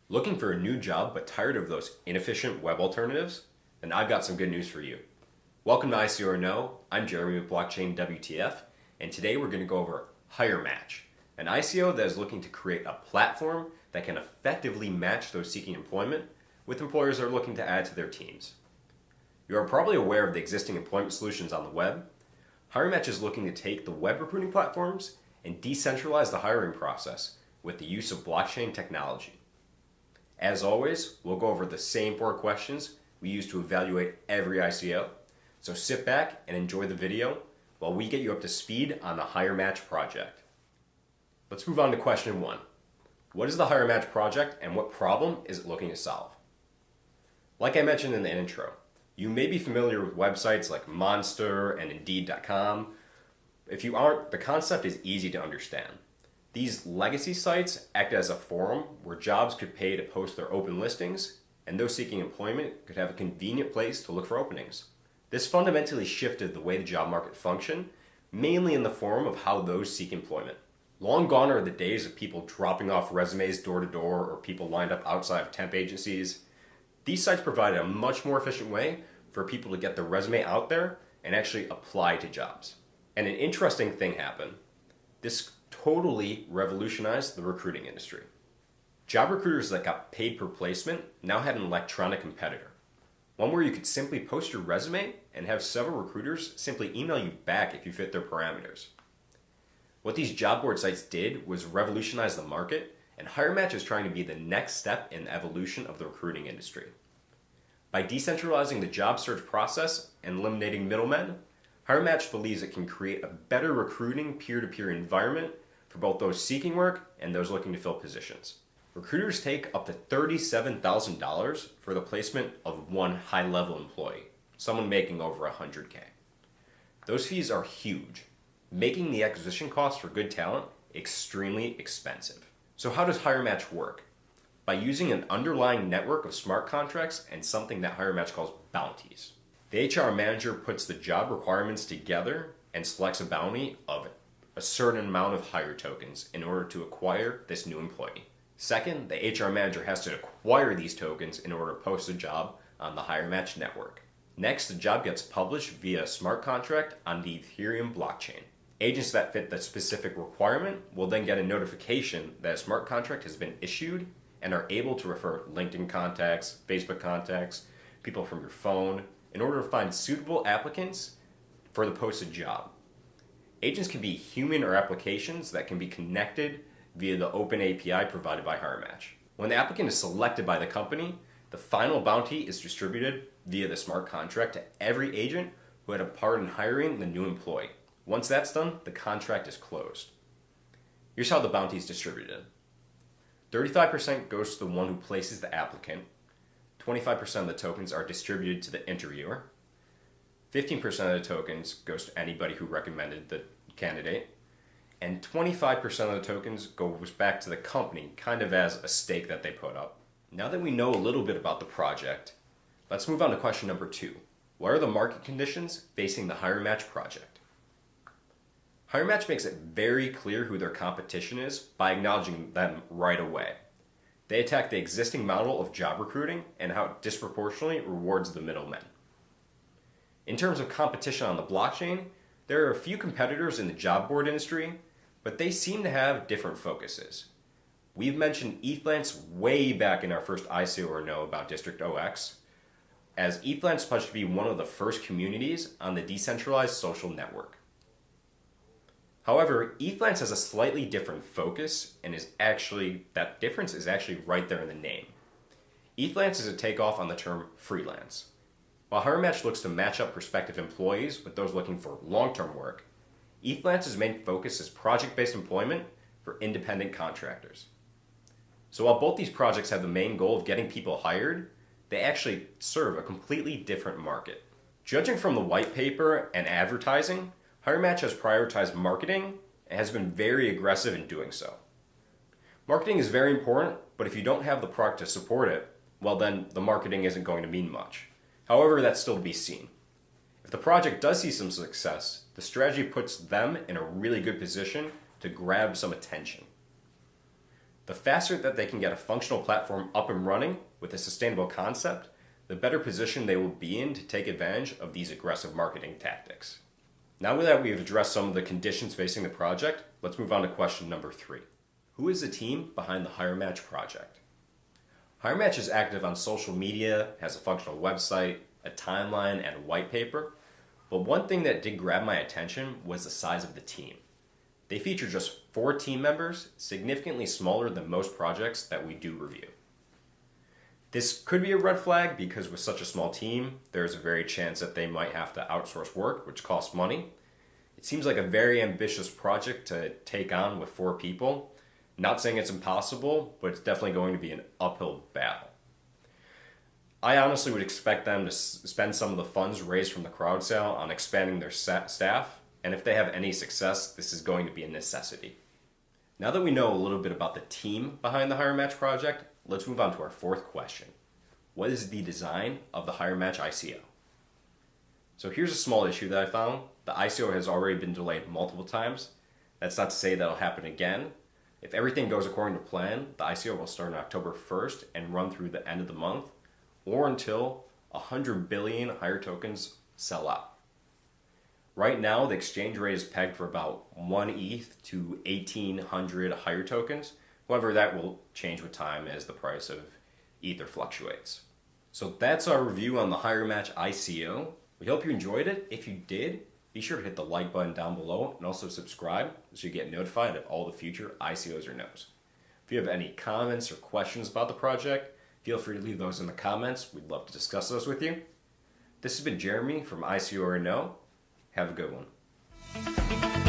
Looking for a new job but tired of those inefficient web alternatives? Then I've got some good news for you. Welcome to ICO or No. I'm Jeremy with Blockchain WTF, and today we're going to go over HireMatch, an ICO that is looking to create a platform that can effectively match those seeking employment with employers that are looking to add to their teams. You are probably aware of the existing employment solutions on the web. HireMatch is looking to take the web recruiting platforms and decentralize the hiring process with the use of blockchain technology. As always, we'll go over the same 4 questions we use to evaluate every ICO. So sit back and enjoy the video while we get you up to speed on the HireMatch project. Let's move on to question 1. What is the HireMatch project and what problem is it looking to solve? Like I mentioned in the intro, you may be familiar with websites like Monster and Indeed.com. If you aren't, the concept is easy to understand. These legacy sites act as a forum where jobs could pay to post their open listings, and those seeking employment could have a convenient place to look for openings. This fundamentally shifted the way the job market functioned, mainly in the form of how those seek employment. Long gone are the days of people dropping off resumes door to door or people lined up outside of temp agencies. These sites provided a much more efficient way for people to get their resume out there and actually apply to jobs. And an interesting thing happened. This totally revolutionized the recruiting industry. Job recruiters that got paid per placement now had an electronic competitor. One where you could simply post your resume and have several recruiters simply email you back if you fit their parameters. What these job board sites did was revolutionize the market, and HireMatch is trying to be the next step in the evolution of the recruiting industry. By decentralizing the job search process and eliminating middlemen, HireMatch believes it can create a better recruiting peer-to-peer environment for both those seeking work and those looking to fill positions. Recruiters take up to $37,000 for the placement of one high-level employee, someone making over $100K. Those fees are huge, making the acquisition cost for good talent extremely expensive. So how does HireMatch work? By using an underlying network of smart contracts and something that HireMatch calls bounties. The HR manager puts the job requirements together and selects a bounty of a certain amount of hire tokens in order to acquire this new employee. Second, the HR manager has to acquire these tokens in order to post a job on the HireMatch network. Next, the job gets published via a smart contract on the Ethereum blockchain. Agents that fit the specific requirement will then get a notification that a smart contract has been issued and are able to refer LinkedIn contacts, Facebook contacts, people from your phone, in order to find suitable applicants for the posted job. Agents can be human or applications that can be connected via the open API provided by HireMatch. When the applicant is selected by the company, the final bounty is distributed via the smart contract to every agent who had a part in hiring the new employee. Once that's done, the contract is closed. Here's how the bounty is distributed. 35% goes to the one who places the applicant. 25% of the tokens are distributed to the interviewer. 15% of the tokens goes to anybody who recommended the candidate. And 25% of the tokens goes back to the company, kind of as a stake that they put up. Now that we know a little bit about the project, let's move on to question number 2. What are the market conditions facing the HireMatch project? HireMatch makes it very clear who their competition is by acknowledging them right away. They attack the existing model of job recruiting and how it disproportionately rewards the middlemen. In terms of competition on the blockchain, there are a few competitors in the job board industry, but they seem to have different focuses. We've mentioned ETHLance way back in our first ICO or No about District OX, as ETHLance pledged to be one of the first communities on the decentralized social network. However, ETHLance has a slightly different focus, and that difference is actually right there in the name. ETHLance is a takeoff on the term freelance. While HireMatch looks to match up prospective employees with those looking for long-term work, ETHLance's main focus is project-based employment for independent contractors. So while both these projects have the main goal of getting people hired, they actually serve a completely different market. Judging from the white paper and advertising, HireMatch has prioritized marketing and has been very aggressive in doing so. Marketing is very important, but if you don't have the product to support it, well then the marketing isn't going to mean much. However, that's still to be seen. If the project does see some success, the strategy puts them in a really good position to grab some attention. The faster that they can get a functional platform up and running with a sustainable concept, the better position they will be in to take advantage of these aggressive marketing tactics. Now that we have addressed some of the conditions facing the project, let's move on to question number 3. Who is the team behind the HireMatch project? HireMatch is active on social media, has a functional website, a timeline, and a white paper. But one thing that did grab my attention was the size of the team. They feature just 4 team members, significantly smaller than most projects that we do review. This could be a red flag because with such a small team, there's a very chance that they might have to outsource work, which costs money. It seems like a very ambitious project to take on with 4 people. Not saying it's impossible, but it's definitely going to be an uphill battle. I honestly would expect them to spend some of the funds raised from the crowd sale on expanding their staff, and if they have any success, this is going to be a necessity. Now that we know a little bit about the team behind the HireMatch project, let's move on to our 4th question. What is the design of the HireMatch ICO? So here's a small issue that I found. The ICO has already been delayed multiple times. That's not to say that'll happen again. If everything goes according to plan, the ICO will start on October 1st and run through the end of the month, or until 100 billion Hire tokens sell out. Right now, the exchange rate is pegged for about 1 ETH to 1,800 Hire tokens. However, that will change with time as the price of Ether fluctuates. So that's our review on the HireMatch ICO. We hope you enjoyed it. If you did, be sure to hit the like button down below and also subscribe so you get notified of all the future ICOs or no's. If you have any comments or questions about the project, feel free to leave those in the comments. We'd love to discuss those with you. This has been Jeremy from ICO or No. Have a good one.